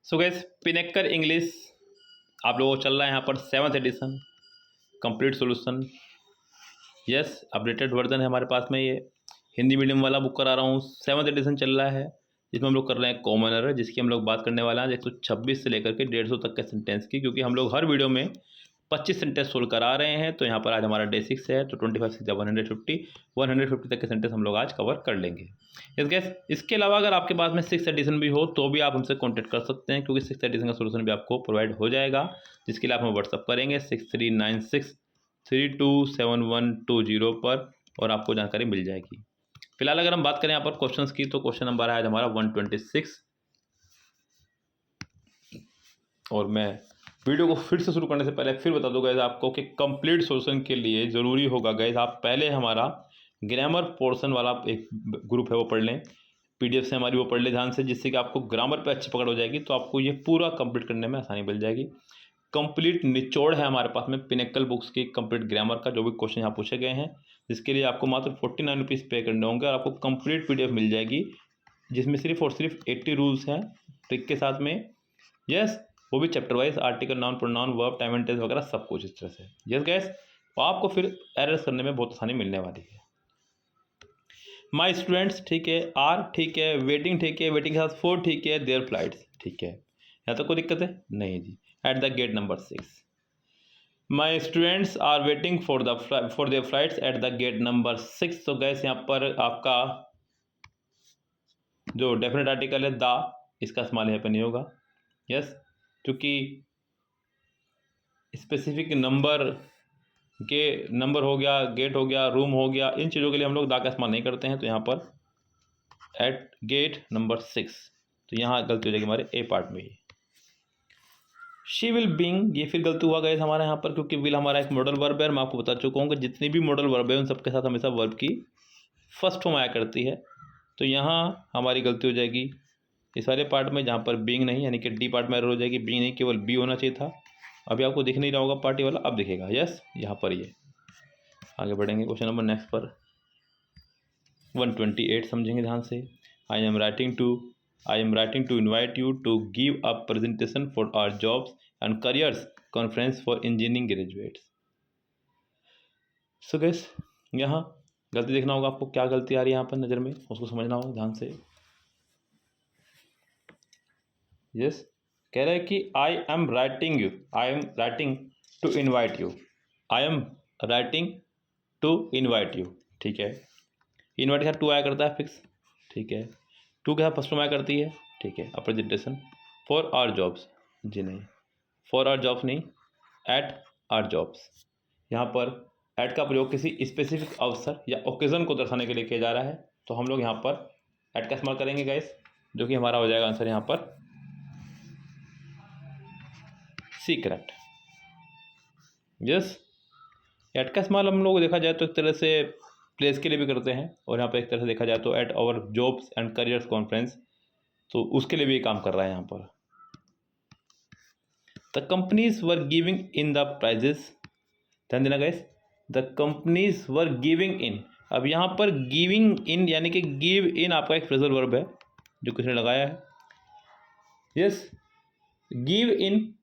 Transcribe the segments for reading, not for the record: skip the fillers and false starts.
सो gas पिनेक्कर English आप लोगों को चल रहा है यहाँ पर 7th edition complete solution. Yes updated version है हमारे पास में। ये हिंदी मीडियम वाला बुक करा रहा हूँ। 7th एडिशन चल रहा है जिसमें हम लोग कर रहे हैं कॉमन एरर, जिसकी हम लोग बात करने वाले हैं 126 से लेकर के 150 तक के सेंटेंस की, क्योंकि हम लोग हर वीडियो में 25 सेंटेंस सोल्व करा रहे हैं। तो यहाँ पर आज हमारा डे 6 है, तो 25 से 150 तक के सेंटेंस हम लोग आज कवर कर लेंगे। यस गैस, इसके अलावा अगर आपके पास में 6th एडिशन भी हो तो भी आप हमसे कॉन्टैक्ट कर सकते हैं, क्योंकि 6th एडिशन का सोल्यूशन भी आपको प्रोवाइड हो जाएगा, जिसके लिए आप हमें व्हाट्सअप करेंगे 6396327120 पर और आपको जानकारी मिल जाएगी। फिलहाल अगर हम बात करें यहाँ पर क्वेश्चंस की, तो क्वेश्चन नंबर है हमारा 126। और मैं वीडियो को फिर से शुरू करने से पहले फिर बता दूं गाइस आपको कि कंप्लीट सॉल्यूशन के लिए ज़रूरी होगा गाइस आप पहले हमारा ग्रामर पोर्शन वाला एक ग्रुप है वो पढ़ लें, पीडीएफ से हमारी वो पढ़ लें ध्यान से, जिससे कि आपको ग्रामर पे अच्छी पकड़ हो जाएगी, तो आपको ये पूरा कंप्लीट करने में आसानी मिल जाएगी। कंप्लीट निचोड़ है हमारे पास में पिनेकल बुक्स की कंप्लीट ग्रामर का, जो भी क्वेश्चन यहाँ पूछे गए हैं, जिसके लिए आपको मात्र 49 रुपीज़ पे करने होंगे और आपको कंप्लीट पीडीएफ मिल जाएगी, जिसमें सिर्फ और सिर्फ 80 रूल्स हैं ट्रिक के साथ में। यस, वो भी chapter wise, article, noun, pronoun, verb, time and tense वगैरह सब कुछ इस तरह से। यस गैस, तो आपको फिर एरर्स करने में बहुत आसानी मिलने वाली है। माई स्टूडेंट्स ठीक है, आर ठीक है, वेटिंग ठीक है, वेटिंग के साथ फॉर ठीक है, देयर फ्लाइट्स ठीक है, यहाँ तक कोई दिक्कत है नहीं जी। At the gate number 6, my students are waiting for their flights at the gate number 6। तो गैस यहाँ पर आपका जो डेफिनेट आर्टिकल है द, इसका इस्तेमाल यहाँ पर नहीं होगा। यस, क्योंकि स्पेसिफिक नंबर हो गया, गेट हो गया, रूम हो गया, इन चीज़ों के लिए हम लोग दा का इस्तेमाल नहीं करते हैं। तो यहाँ पर एट गेट नंबर 6, तो यहाँ गलती हो जाएगी हमारे ए पार्ट में ही। शी विल बीइंग, ये फिर गलती हुआ गया हमारे यहाँ पर, क्योंकि विल हमारा एक मॉडल वर्ब है। मैं आपको बता चुका हूँ कि जितनी भी मॉडल वर्ब है उन सबके साथ हमेशा वर्ब की फर्स्ट फॉर्म आया करती है, तो यहाँ हमारी गलती हो जाएगी इस सारे पार्ट में, जहाँ पर बीइंग नहीं, यानी कि डी पार्ट में एरर हो जाएगी। बीइंग नहीं, केवल बी होना चाहिए था। अभी आपको दिख नहीं रहा होगा पार्टी वाला, अब दिखेगा। यस, यहाँ पर ये आगे बढ़ेंगे क्वेश्चन नंबर नेक्स्ट पर 128 समझेंगे ध्यान से। I am writing to invite you to give a presentation for our jobs and careers conference for engineering graduates. So guys, यहाँ गलती देखना होगा आपको, क्या गलती आ रही है यहाँ पर नज़र में, उसको समझना होगा ध्यान से। यस, कह रहा है कि I am writing to invite you, I am writing to invite you ठीक है। इन्वाइट के साथ टू आया करता है फिक्स, ठीक है। टू के साथ फर्स्ट फॉर्म आया करती है, ठीक है। प्रेजेंटेशन फॉर आवर जॉब्स, जी नहीं, फॉर आवर जॉब्स नहीं, एट आवर जॉब्स। यहाँ पर एट का प्रयोग किसी स्पेसिफिक अवसर या ओकेजन को दर्शाने के लिए किया जा रहा है, तो हम लोग यहाँ पर एट का इस्तेमाल करेंगे गाइस, जो कि हमारा हो जाएगा आंसर यहाँ पर सी करेक्ट। यस, एट का इस्तेमाल हम लोग देखा जाए तो एक तरह से प्लेस के लिए भी करते हैं, और यहाँ पे एक तरह से देखा जाए तो at our jobs and careers conference, तो उसके लिए भी काम कर रहा है यहाँ पर। The companies were giving in the prizes, ध्यान देना guys, the companies were giving in. अब यहाँ पर गिविंग इन यानी कि गिव इन आपका एक फ्रेजल वर्ब है जो किसने लगाया है। यस, गिव इन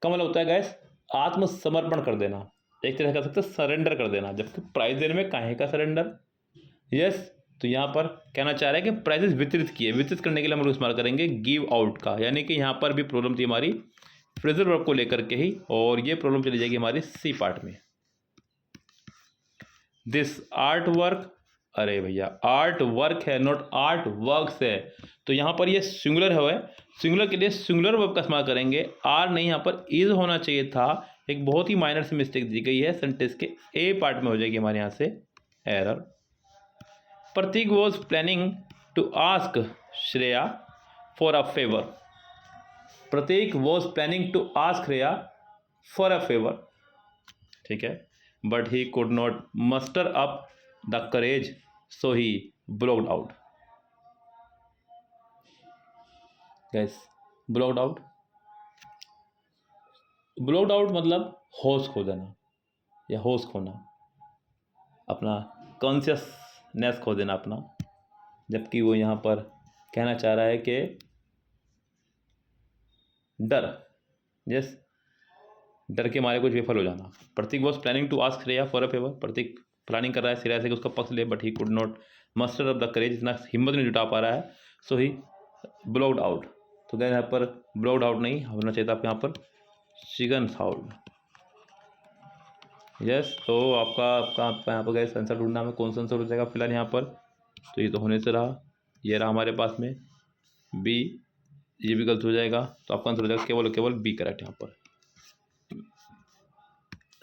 का मतलब होता है गाइस आत्मसमर्पण कर देना, एक तरह से कह सकते हैं सरेंडर कर देना, जबकि प्राइज देने में काहे का सरेंडर। यस, तो यहाँ पर कहना चाह रहा है कि प्राइजेस वितरित किए, वितरित करने के लिए हम लोग इस्तेमाल करेंगे गिव आउट का, यानी कि यहाँ पर भी प्रॉब्लम थी हमारी फ्रेजल वर्ब को लेकर के ही, और ये प्रॉब्लम चली जाएगी हमारी सी पार्ट में। दिस आर्ट वर्क, अरे भैया आर्ट वर्क है, नॉट आर्ट वर्क्स है, तो यहाँ पर ये सिंगुलर है, सिंगुलर के लिए सिंगुलर वर्ब का इस्तेमाल करेंगे, आर नहीं, यहाँ पर इज होना चाहिए था। एक बहुत ही माइनर सी मिस्टेक दी गई है, सेंटेंस के ए पार्ट में हो जाएगी हमारे यहाँ से error. Prateek was planning to ask Shreya for a favour, Prateek was planning to ask Shreya for a favour, ठीक है, but he could not muster up the courage so he blocked out. Guys, blocked out, blocked out मतलब होश खो देना या होश खोना, अपना कॉन्शियसनेस खो देना अपना, जबकि वो यहाँ पर कहना चाह रहा है कि डर, यस, डर के मारे कुछ विफल हो जाना। Pratik was planning to ask Shreya for a favour, Pratik planning कर रहा है श्रेया से कि उसका पक्ष ले, but he could not muster of the courage, इतना हिम्मत नहीं जुटा पा रहा है, सो ही ब्लॉक्ड आउट। तो गैस यहाँ पर ब्लॉक्ड आउट नहीं होना चाहिए था आपके यहाँ पर चिकन साउंड, यस। तो आपका आपका आपका यहाँ पर गैस आंसर ढूंढना में कौन सा आंसर हो जाएगा फिलहाल यहाँ पर, तो ये तो होने से रहा, ये रहा हमारे पास में बी, ये भी गलत हो जाएगा, तो आपका आंसर हो जाएगा केवल केवल बी करेक्ट यहाँ पर।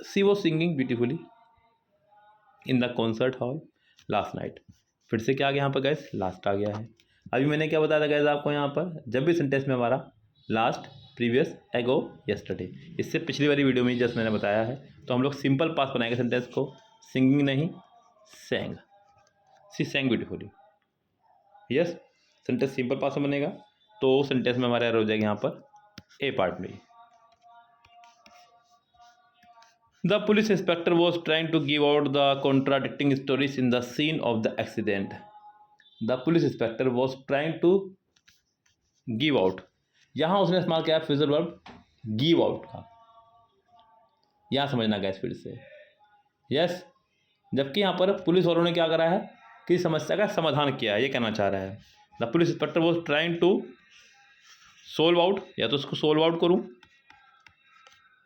She was singing beautifully in the concert hall last night, फिर से क्या आ गया यहाँ पर गैस, लास्ट आ गया है। अभी मैंने क्या बताया था गैस आपको यहाँ पर, जब भी सेंटेंस में हमारा लास्ट, प्रीवियस, एगो, यस्टरडे, इससे पिछली वाली वीडियो में जस्ट मैंने बताया है, तो हम लोग सिंपल पास बनाएंगे सेंटेंस को, सिंगिंग नहीं, सेंग, सी Seng beautifully, yes. Sentence simple past में बनेगा, तो सेंटेंस में हमारा एरर हो जाएगा यहाँ पर ए पार्ट में। The police inspector was trying to give out the contradicting stories in the scene of the accident. The police inspector was trying to give out. यहाँ उसने इस्तेमाल किया फ्रेजल वर्ब गिव आउट का, यहाँ समझना गैस फिर से, यस। जबकि यहाँ पर पुलिस वालों ने क्या करा है, किसी समस्या का समाधान किया है, ये कहना चाह रहा है। The police inspector was trying to solve out, या तो उसको सोल्व आउट करूँ,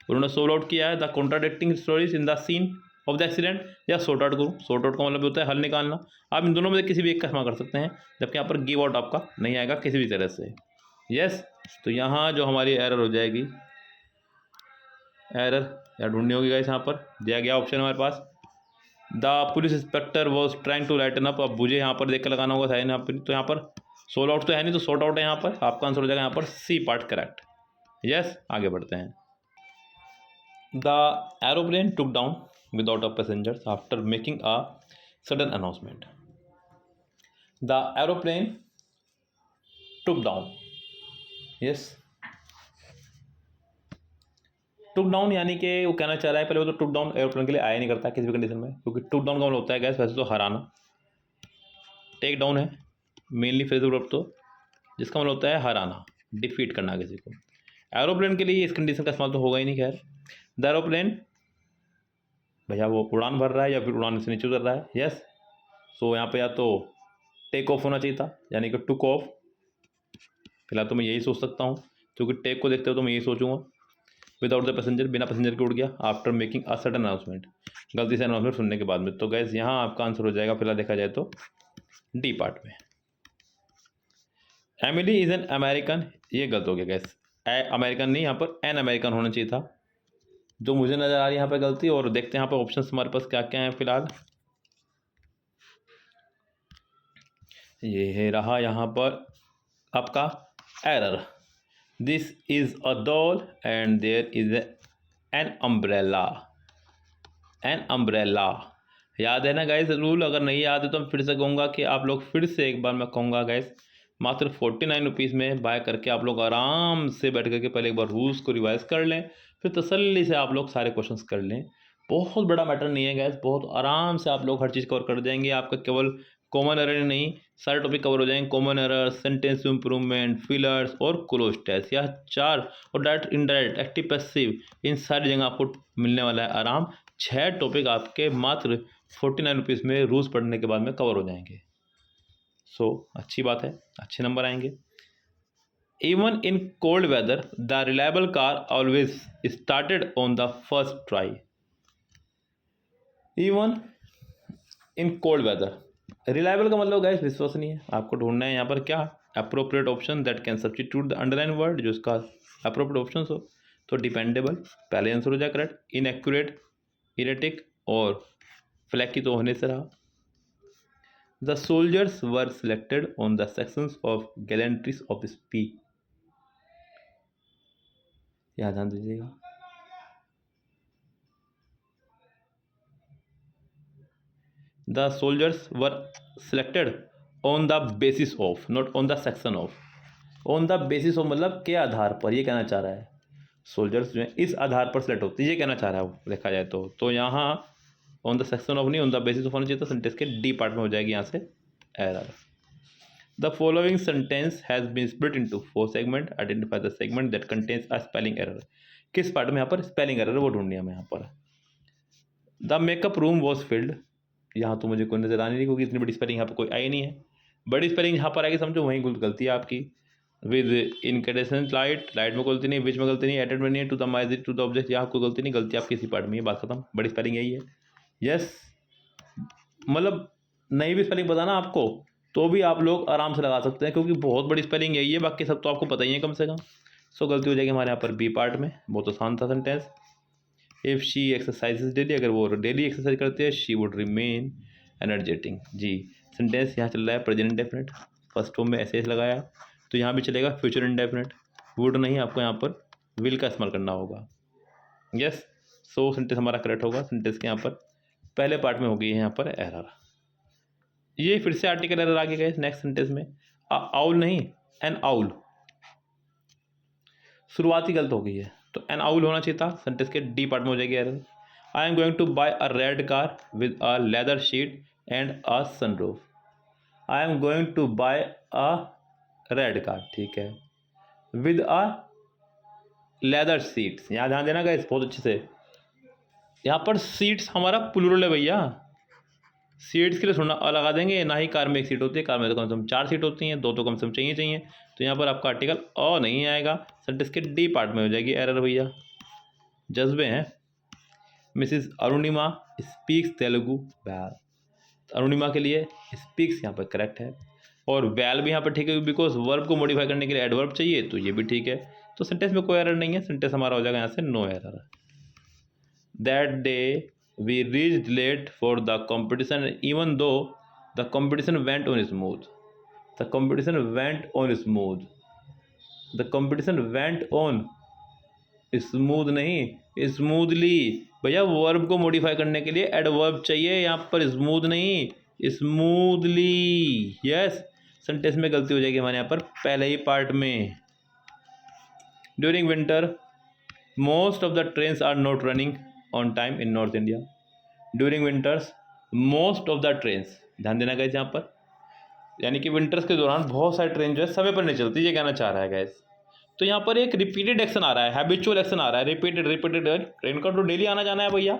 उन्होंने सोल्व आउट किया है the contradicting stories in the scene of the accident, या सॉर्ट आउट करूँ, सॉर्ट आउट का मतलब होता है हल निकालना। आप इन दोनों में से किसी भी एक का इस्तेमाल कर सकते हैं, जबकि यहाँ पर गिव आउट आपका नहीं आएगा किसी भी तरह से, यस। तो यहाँ जो हमारी एरर हो जाएगी, एरर या ढूंढनी होगी गाइस, यहाँ पर दिया गया ऑप्शन हमारे पास the police inspector was trying to lighten up, अब मुझे यहाँ पर देख कर लगाना होगा साइन यहाँ पर, तो यहाँ पर सोल्व आउट तो है नहीं, तो सॉर्ट आउट है यहाँ पर, आपका आंसर हो जाएगा यहाँ पर सी पार्ट करेक्ट, यस। आगे बढ़ते हैं। The aeroplane took down without a passengers after making a sudden announcement. The aeroplane took down. Yes. Took down यानी कि वो कहना चाह रहा है, पहले वो तो टुक डाउन एरोप्लेन के लिए आया नहीं करता किसी भी कंडीशन में, क्योंकि टुक डाउन का मतलब होता है गैस वैसे तो हराना, टेक डाउन है मेनली फ्रेजल वर्ब, तो जिसका मतलब होता है हराना, डिफीट करना किसी को। एरोप्लेन के लिए इस कंडीशन का इस्तेमाल तो होगा ही नहीं। खैर, द एरोप्लेन, भैया वो उड़ान भर रहा है या फिर उड़ान से नीचे उतर रहा है, यस। सो यहाँ पे या तो टेक ऑफ होना चाहिए था, यानी कि टुक ऑफ। फिलहाल तो मैं यही सोच सकता हूँ, क्योंकि टेक को देखते हो तो मैं यही सोचूंगा। विदाउट द पैसेंजर, बिना पैसेंजर के उड़ गया। After making a sudden announcement, गलती से अनाउंसमेंट सुनने के बाद में। तो गैस यहाँ आपका आंसर हो जाएगा फिलहाल देखा जाए तो डी पार्ट में। एमिली इज एन अमेरिकन, ये गलत हो गया गैस, अमेरिकन नहीं, यहाँ पर एन अमेरिकन होना चाहिए था, जो मुझे नजर आ रही है यहाँ पर गलती। और देखते हैं यहाँ पर ऑप्शन हमारे पास क्या क्या है फिलहाल। ये है रहा यहाँ पर आपका error, this is a doll and there is an umbrella. An umbrella याद है ना गाइस रूल? अगर नहीं याद है तो मैं फिर से कहूँगा कि आप लोग फिर से एक बार मैं कहूँगा गाइस, मात्र 49 रुपीज़ में बाय करके आप लोग आराम से बैठ करके पहले एक बार रूल्स को रिवाइज कर लें, फिर तसल्ली से आप लोग सारे क्वेश्चंस कर लें। बहुत बड़ा मैटर नहीं है गैस, बहुत आराम से आप लोग हर चीज़ कवर कर देंगे। आपका केवल कॉमन एरर नहीं, सारे टॉपिक कवर हो जाएंगे। Common error, sentence improvement, fillers और क्लोज टेस्ट, यह 4 और डायरेक्ट इनडायरेक्ट, एक्टिव पैसिव, इन सारी जगह आपको मिलने वाला है आराम। 6 टॉपिक आपके मात्र 49 रुपीज़ में रूल्स पढ़ने के बाद में कवर हो जाएंगे। सो अच्छी बात है, अच्छे नंबर आएंगे। Even in cold weather the reliable car always started on the first try. Even in cold weather, reliable का मतलब गाइस विश्वसनीय है। आपको ढूंढना है यहाँ पर क्या appropriate option that can substitute the underline word, जो इसका अप्रोप्रिएट ऑप्शन हो। तो डिपेंडेबल पहले आंसर हो जाए करेक्ट, इनएक्यूरेट, इरेटिक और फ्लैकी तो होने से रहा। The soldiers were selected on the sections of gallantries of speech, यहाँ ध्यान दीजिएगा। The soldiers were selected on the basis of, not on the section of. On the basis of मतलब के आधार पर, ये कहना चाह रहा है। सोल्जर्स जो है इस आधार पर सेलेक्ट होते हैं, ये कहना चाह रहा है वो, देखा जाए तो यहाँ ऑन द सेक्शन ऑफ नहीं, ऑन द बेसिस ऑफ होना चाहिए। तो सेंटेंस के डी पार्ट में हो जाएगी यहाँ से error. The following sentence has been split into 4 segment, identify the segment that contains a spelling error. किस पार्ट में यहाँ पर स्पेलिंग एरर वो ढूंढनी हमें यहाँ पर। The makeup room was filled, यहाँ तो मुझे कोई नजर आनी नहीं क्योंकि इतनी बड़ी स्पेलिंग यहाँ पर कोई आई नहीं है। बड़ी स्पेलिंग यहाँ पर आएगी समझो वहीं गलती है आपकी। विद इनकेडेसेंट लाइट, लाइट में गलती नहीं, बीच में गलती नहीं, एटेड में नहीं है, to the maize to the object यहाँ कोई गलती नहीं, गलती आपकी इसी पार्ट में है, बात खत्म। बड़ी स्पेलिंग यही है। यस, मतलब नहीं भी स्पेलिंग पता ना आपको तो भी आप लोग आराम से लगा सकते हैं क्योंकि बहुत बड़ी स्पेलिंग यही है, बाकी सब तो आपको पता ही है कम से कम। सो गलती हो जाएगी हमारे यहाँ पर बी पार्ट में। बहुत आसान था sentence. If she exercises daily, अगर वो डेली एक्सरसाइज करती है, शी वुड रिमेन एनर्जेटिक। जी, सेंटेंस यहाँ चल रहा है प्रेजेंट इंडेफिनिट, फर्स्ट फॉर्म में ऐसे लगाया तो यहाँ भी चलेगा फ्यूचर इंडेफिनिट। वुड नहीं, आपको यहाँ पर विल का इस्तेमाल करना होगा। यस, सो सेंटेंस हमारा करेक्ट होगा। सेंटेंस के यहाँ पर पहले पार्ट में होगी यहाँ पर एरर। ये फिर से आर्टिकल एरर आगे गए नेक्स्ट सेंटेंस में। आउल नहीं, एन आउल, शुरुआती गलत हो गई है तो एन आउल होना चाहिए था। सेंटेंस के डी पार्ट में हो जाएगी error. I am going to buy a red car with a leather seat and a sunroof. I am going to buy a red car, ठीक है, विद अ लेदर सीट्स। यहाँ ध्यान देना guys बहुत अच्छे से, यहाँ पर सीट्स हमारा प्लूरल है भैया। सीट्स के लिए थोड़ा अ लगा देंगे, ना ही कार में एक सीट होती है, कार में तो कम से कम 4 सीट होती हैं, 2 तो कम से कम चाहिए। तो यहाँ पर आपका आर्टिकल अ नहीं आएगा। सेंटेंस के डी पार्ट में हो जाएगी एरर भैया। जज्बे हैं। Mrs Arunima speaks Telugu well, Arunima के लिए स्पीक्स यहाँ पर करेक्ट है और वेल भी यहाँ पर ठीक है बिकॉज वर्ब को मॉडिफाई करने के लिए एडवर्ब चाहिए तो ये भी ठीक है। तो सेंटेंस में कोई एरर नहीं है, सेंटेंस हमारा हो जाएगा यहाँ से no error. That day we reached late for the competition even though the competition went on smooth. The competition went on smooth, the competition went on smooth नहीं, स्मूथली। भैया वर्ब को मॉडिफाई करने के लिए एडवर्ब चाहिए, यहाँ पर smooth नहीं, स्मूथली। यस, सेंटेंस में गलती हो जाएगी हमारे यहाँ पर पहले ही पार्ट में। During winter most of the trains are not running on time in north India. During winters most of the trains, ध्यान देना गैस यहाँ पर, यानी कि विंटर्स के दौरान बहुत सारी ट्रेन जो है समय पर नहीं चलती, ये कहना चाह रहा है गैस। तो यहाँ पर एक रिपीटेड एक्शन आ रहा है, हैबिचुअल एक्शन आ रहा है, रिपीटेड। ट्रेन का तो डेली आना जाना है भैया।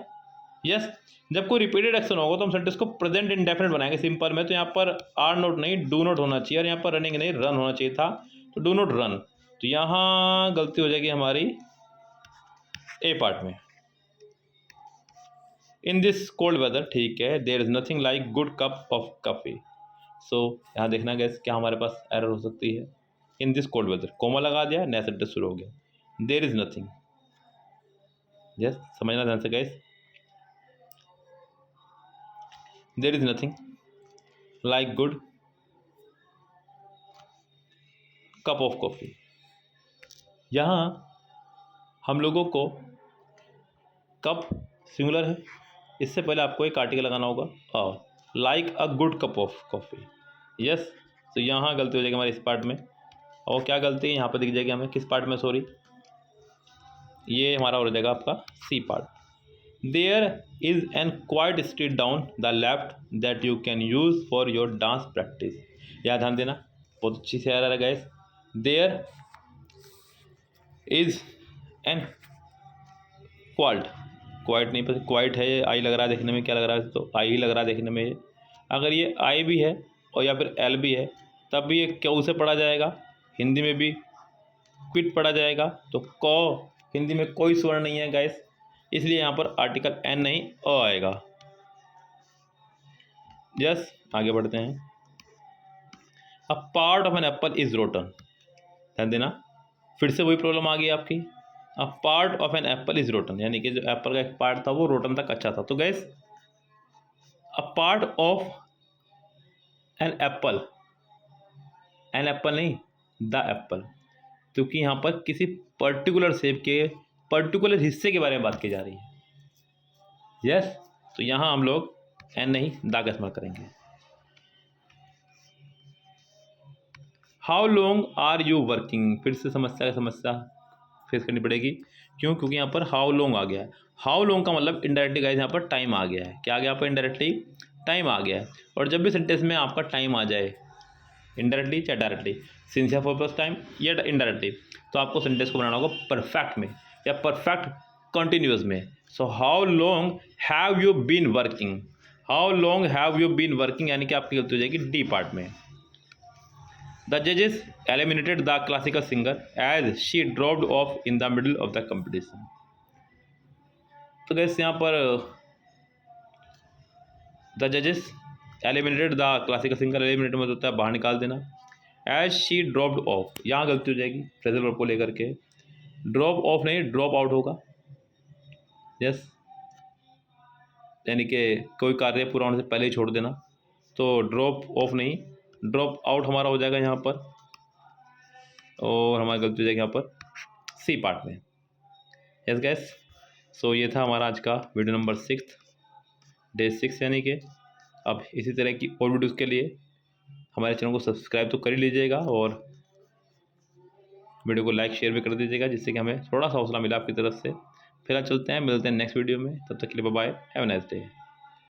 यस, जब कोई रिपीटेड एक्शन होगा तो हम सेंटेंस को प्रेजेंट इंडेफिनिट बनाएंगे सिंपल में। तो यहाँ पर आर नोट नहीं, डू नोट होना चाहिए, और यहाँ पर रनिंग नहीं, रन होना चाहिए था, तो डू नोट रन। तो यहाँ गलती हो जाएगी हमारी ए पार्ट में। इन दिस कोल्ड वेदर, ठीक है, there is nothing like good cup of coffee. So यहाँ देखना गैस क्या हमारे पास एरर हो सकती है। In this cold weather, comma लगा दिया, नया सेंटेंस शुरू हो गया। देयर इज नथिंग, यस समझना ध्यान से guys. There is nothing like good cup of coffee. यहाँ हम लोगों को कप सिंगुलर है, इससे पहले आपको एक आर्टिकल लगाना होगा like a good cup of coffee. Yes, तो यहाँ गलती हो जाएगी हमारे इस पार्ट में। और क्या गलती है यहाँ पर दिख जाएगी हमें, किस पार्ट में, सॉरी, ये हमारा हो जाएगा आपका C part. There is an quiet street down the left that you can use for your dance practice. यहाँ ध्यान देना, बहुत अच्छी से आ रहा है guys. There is an quiet नहीं, पर क्वाइट है, आई लग रहा है देखने में, क्या लग रहा है, तो आई ही लग रहा है देखने में। अगर ये आई भी है और या फिर एल भी है तब भी ये क्यों से पढ़ा जाएगा, हिंदी में भी क्विट पढ़ा जाएगा। तो क हिंदी में कोई स्वर नहीं है गाइस, इसलिए यहाँ पर आर्टिकल एन नहीं अ आएगा। यस, आगे बढ़ते हैं। A part of an apple is rotten, ध्यान देना, फिर से वही प्रॉब्लम आ गई आपकी। A part of an apple is rotten, यानी कि जो एप्पल का एक पार्ट था वो रोटन तक अच्छा था। तो guess a part of an apple नहीं, द एप्पल, क्योंकि यहाँ पर किसी पर्टिकुलर सेब के पर्टिकुलर हिस्से के बारे में बात की जा रही है। यस, तो यहाँ हम लोग एन नहीं द का इस्तेमाल करेंगे। How long are you working, फिर से समस्या फेस करनी पड़ेगी। क्यों? क्योंकि यहाँ पर हाउ लॉन्ग आ गया है। हाउ लॉन्ग का मतलब इनडायरेक्टली गाइस यहाँ पर टाइम आ गया है। क्या आ गया यहाँ पर? इनडायरेक्टली टाइम आ गया है। और जब भी सेंटेंस में आपका टाइम आ जाए इनडायरेक्टली या डायरेक्टली, सिंस या फॉर फर्स्ट टाइम या इनडायरेक्टली। तो आपको सेंटेंस को बनाना होगा परफेक्ट में या परफेक्ट कंटिन्यूअस में। So how long have you been working, how long have you been working यानी कि आपकी गलती हो जाएगी डी पार्ट में। द जजेस eliminated the classical singer as she dropped off in the middle of the competition. तो गैस यहाँ पर द जजेस eliminated the classical singer, eliminate मतलब होता है बाहर निकाल देना। एज शी ड्रॉप्ड ऑफ, यहाँ गलती हो जाएगी फ्रेजल वर्ब को लेकर के, ड्रॉप ऑफ नहीं ड्रॉप आउट होगा। यस, यानी कि कोई कार्य पूरा होने से पहले ही छोड़ देना, तो ड्रॉप ऑफ नहीं ड्रॉप आउट हमारा हो जाएगा यहाँ पर, और हमारी गलती हो जाएगी यहाँ पर सी पार्ट में। यस गैस, सो ये था हमारा आज का वीडियो नंबर 6 डे 6, यानी कि अब इसी तरह की और वीडियोज़ के लिए हमारे चैनल को सब्सक्राइब तो कर ही लीजिएगा और वीडियो को लाइक शेयर भी कर दीजिएगा, जिससे कि हमें थोड़ा सा हौसला मिला आपकी तरफ से। फिलहाल चलते हैं, मिलते हैं नेक्स्ट वीडियो में, तब तक के लिए bye bye, have a nice day.